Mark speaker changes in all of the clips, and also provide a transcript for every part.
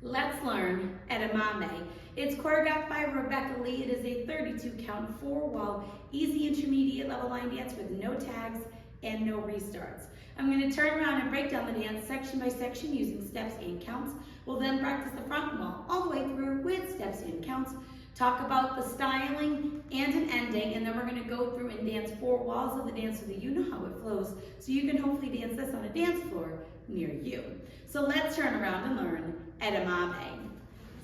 Speaker 1: Let's learn Edamame. It's choreographed by It is a 32 count, 4-wall, easy intermediate level line dance with no tags and no restarts. I'm going to turn around and break down the dance section by section using steps and counts. We'll then practice the front wall all the way through with steps and counts, talk about the styling and an ending, and then we're going to go through and dance 4 walls of the dance so that you know how it flows, so you can hopefully dance this on a dance floor near you. So let's turn around and learn Edamame.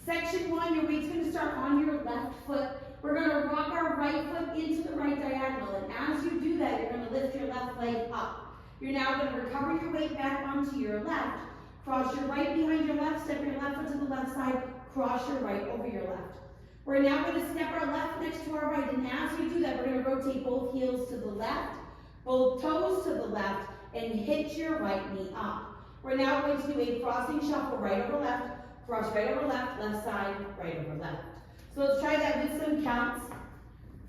Speaker 1: Section 1, your weight's going to start on your left foot. We're going to rock our right foot into the right diagonal, and as you do that, you're going to lift your left leg up. You're now going to recover your weight back onto your left, cross your right behind your left, step your left foot to the left side, cross your right over your left. We're now going to step our left next to our right, and as we do that, we're going to rotate both heels to the left, both toes to the left, and hitch your right knee up. We're now going to do a crossing shuffle, right over left, cross right over left, left side, right over left. So let's try that with some counts.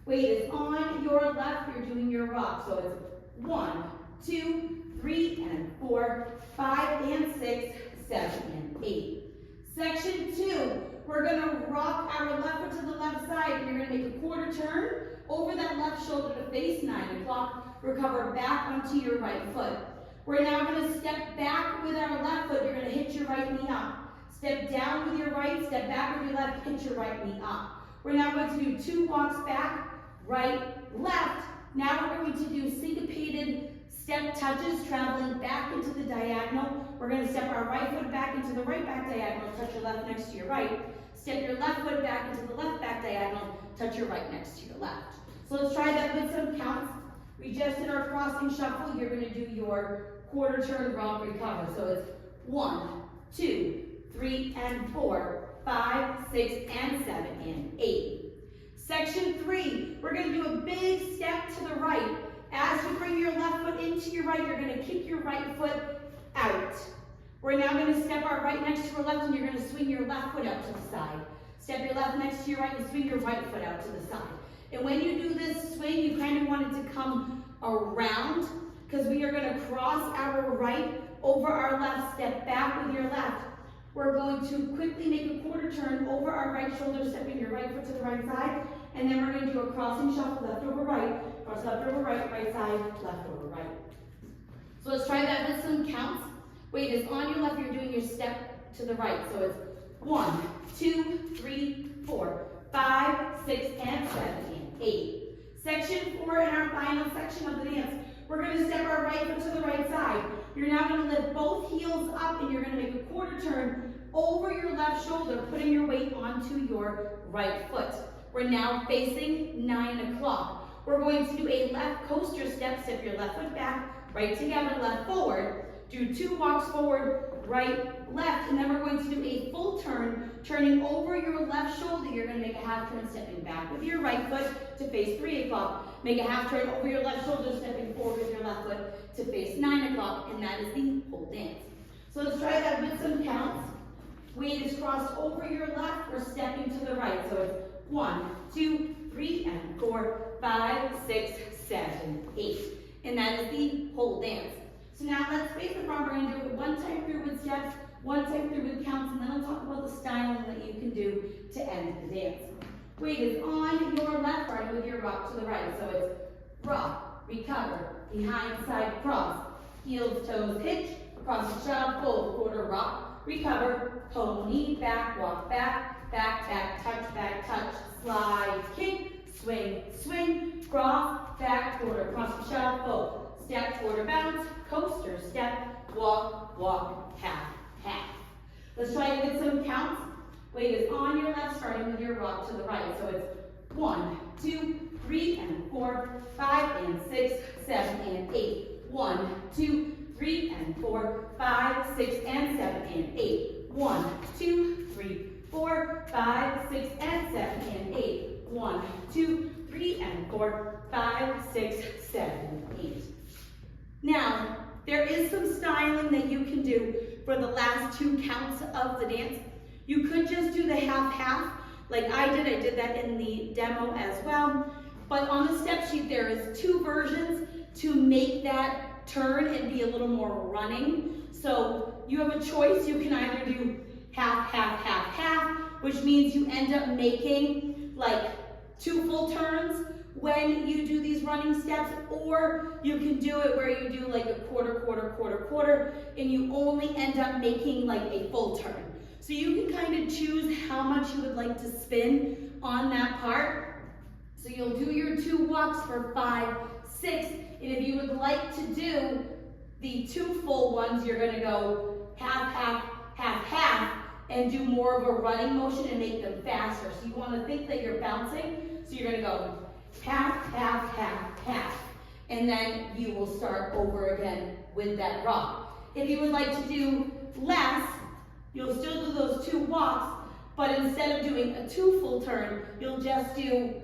Speaker 1: Weight is on your left, you're doing your rock. So it's 1, 2, 3, and 4, 5, and 6, 7, and 8. Section 2, we're going to rock our left foot to the left side, and you're going to make a quarter turn over that left shoulder to face 9 o'clock, recover back onto your right foot. We're now going to step back with our left foot, you're going to hit your right knee up. Step down with your right, step back with your left, hit your right knee up. We're now going to do 2 walks back, right, left. Now we're going to do syncopated step touches, traveling back into the diagonal. We're going to step our right foot back into the right back diagonal, touch your left next to your right. Step your left foot back into the left back diagonal, touch your right next to your left. So let's try that with some counts. We just did our crossing shuffle. You're going to do your quarter turn rock recover. So it's 1, 2, 3, and 4, 5, 6, and 7, and 8. Section 3, we're going to do a big step to the right. As you bring your left foot into your right, you're going to kick your right foot out. We're now going to step our right next to our left, and you're going to swing your left foot out to the side. Step your left next to your right and swing your right foot out to the side. And when you do this swing, you kind of want it to come around, because we are going to cross our right over our left, step back with your left. We're going to quickly make a quarter turn over our right shoulder, stepping your right foot to the right side, and then we're going to do a crossing shuffle, left over right, cross left over right, right side, left over right. So let's try that with some counts. Weight is on your left, you're doing your step to the right. So it's 1, 2, 3, 4, 5, 6, and 7, and 8. Section 4 in our final section of the dance. We're going to step our right foot to the right side. You're now going to lift both heels up and you're going to make a quarter turn over your left shoulder, putting your weight onto your right foot. We're now facing 9 o'clock. We're going to do a left coaster step. Step your left foot back, right together, left forward. Do 2 walks forward, right, left, and then we're going to do a full turn, turning over your left shoulder. You're going to make a half turn, stepping back with your right foot to face 3 o'clock. Make a half turn over your left shoulder, stepping forward with your left foot to face 9 o'clock, and that is the whole dance. So let's try that with some counts. Weight is crossed over your left, we're stepping to the right. So it's 1, 2, 3, and 4, 5, 6, 7, 8. And that is the whole dance. So now let's face the front. We're going to do it one time through with steps, one time through with counts, and then I'll talk about the styling that you can do to end the dance. Weight is on your left, starting with your rock to the right. So it's rock, recover, behind side cross, heels, toes, hitch, across the shove, fold, quarter rock, recover, pony, back, walk back, back, back, touch, slide, kick, swing, swing, cross, back, quarter, cross the shove, fold, step, quarter bounce, coaster, step, walk, walk, half, half. Let's try it with some counts. Weight is on your left, starting with your rock to the right. So it's 1, 2, 3, and 4, 5, and 6, 7, and 8. 1, 2, 3, and 4, 5, 6, and 7, and 8. 1, 2, 3, 4, 5, 6, and 7, and 8. 1, 2, 3, and 4, 5, 6, 7, 8. Now, there is some styling that you can do for the last 2 counts of the dance. You could just do the half-half like I did. I did that in the demo as well. But on the step sheet, there is 2 versions to make that turn and be a little more running. So you have a choice. You can either do half, half, half, half, which means you end up making like 2 full turns when you do these running steps, or you can do it where you do like a quarter, quarter, quarter, quarter, and you only end up making like a full turn. So you can kind of choose how much you would like to spin on that part. So you'll do your 2 walks for 5, 6, and if you would like to do the 2 full ones, you're going to go half, half, half, half, and do more of a running motion and make them faster. So you want to think that you're bouncing, so you're going to go half, half, half, half, and then you will start over again with that rock. If you would like to do less, you'll still do those 2 walks, but instead of doing a 2 full turn, you'll just do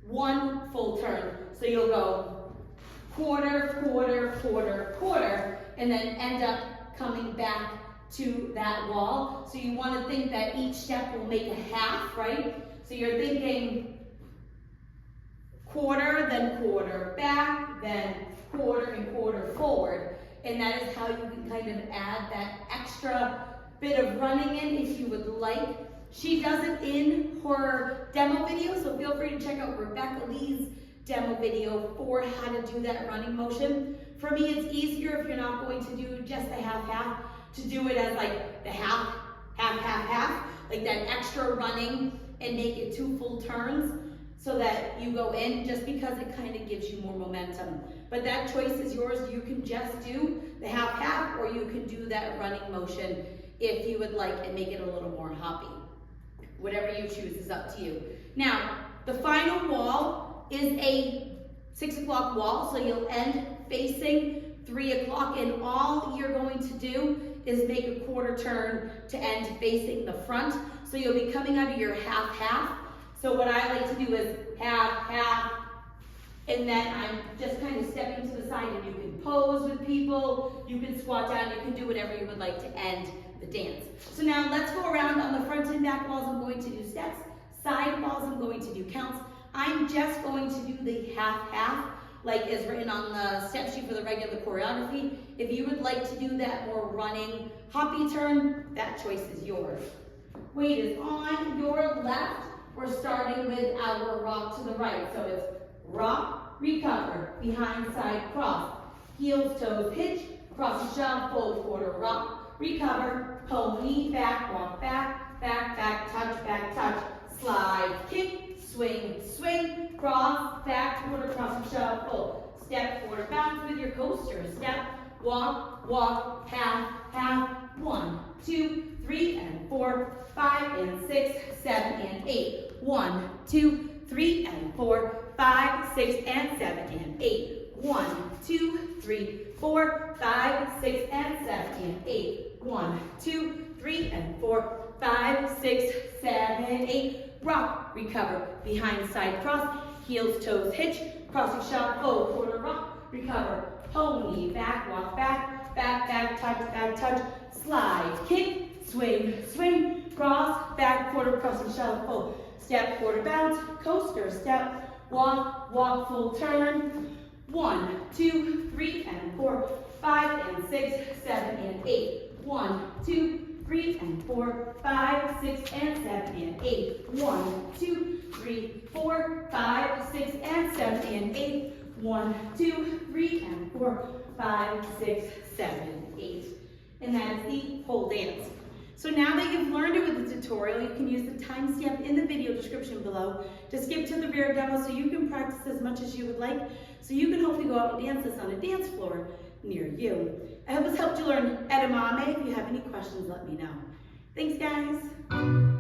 Speaker 1: 1 full turn. So you'll go quarter, quarter, quarter, quarter, and then end up coming back to that wall. So you want to think that each step will make a half, right? So you're thinking quarter, then quarter back, then quarter and quarter forward. And that is how you can kind of add that extra bit of running in if you would like. She does it in her demo video, so feel free to check out Rebecca Lee's demo video for how to do that running motion. For me, it's easier if you're not going to do just the half-half, to do it as like the half, half, half, half, like that extra running and make it 2 full turns so that you go in, just because it kind of gives you more momentum. But that choice is yours. You can just do the half-half, or you can do that running motion if you would like and make it a little more hoppy. Whatever you choose is up to you. Now, the final wall is a 6 o'clock wall, so you'll end facing 3 o'clock, and all you're going to do is make a quarter turn to end facing the front. So you'll be coming out of your half-half. So what I like to do is half-half, and then I'm just kind of stepping to the side, and you can pose with people, you can squat down, you can do whatever you would like to end the dance. So now let's go around on the front and back walls. I'm going to do steps. Side walls, I'm going to do counts. I'm just going to do the half-half, like is written on the step sheet for the regular choreography. If you would like to do that more running, hoppy turn, that choice is yours. Weight is on your left. We're starting with our rock to the right. So it's rock, recover, behind side cross, heels, toes, hitch, cross the shove, fold, quarter rock, recover, pony, back, touch, slide, kick, swing, swing, cross, back, quarter, cross, and shuffle. Step forward, bounce with your coaster. Step, walk, walk, half, half. 1, 2, 3, and 4, 5, and 6, 7, and 8. 1, 2, 3, and 4, 5, 6, and 7, and 8. 1, 2, 3, 4, 5, 6, and 7, and 8. 1, 2, 3, and 4, 5, 6, 7, 8. Rock, recover, behind side cross, heels, toes, hitch, crossing shuffle, quarter rock, recover, pony, back, walk back, back, touch, slide, kick, swing, swing, cross, back, quarter, crossing shuffle, step, quarter, bounce, coaster, step, walk, walk, full turn. 1, 2, 3, and 4, 5, and 6, 7, and 8. 1, 2, 3, and 4, 5, 6, and 7, and 8. 1, 2, 3, 4, 5, 6, and 7, and 8. 1, 2, 3, and 4, 5, 6, 7, 8. And that is the whole dance. So now that you've learned it with the tutorial, you can use the timestamp in the video description below to skip to the rear demo so you can practice as much as you would like, so you can hopefully go out and dance this on a dance floor near you. I hope this helped you learn Edamame. If you have any questions, let me know. Thanks, guys.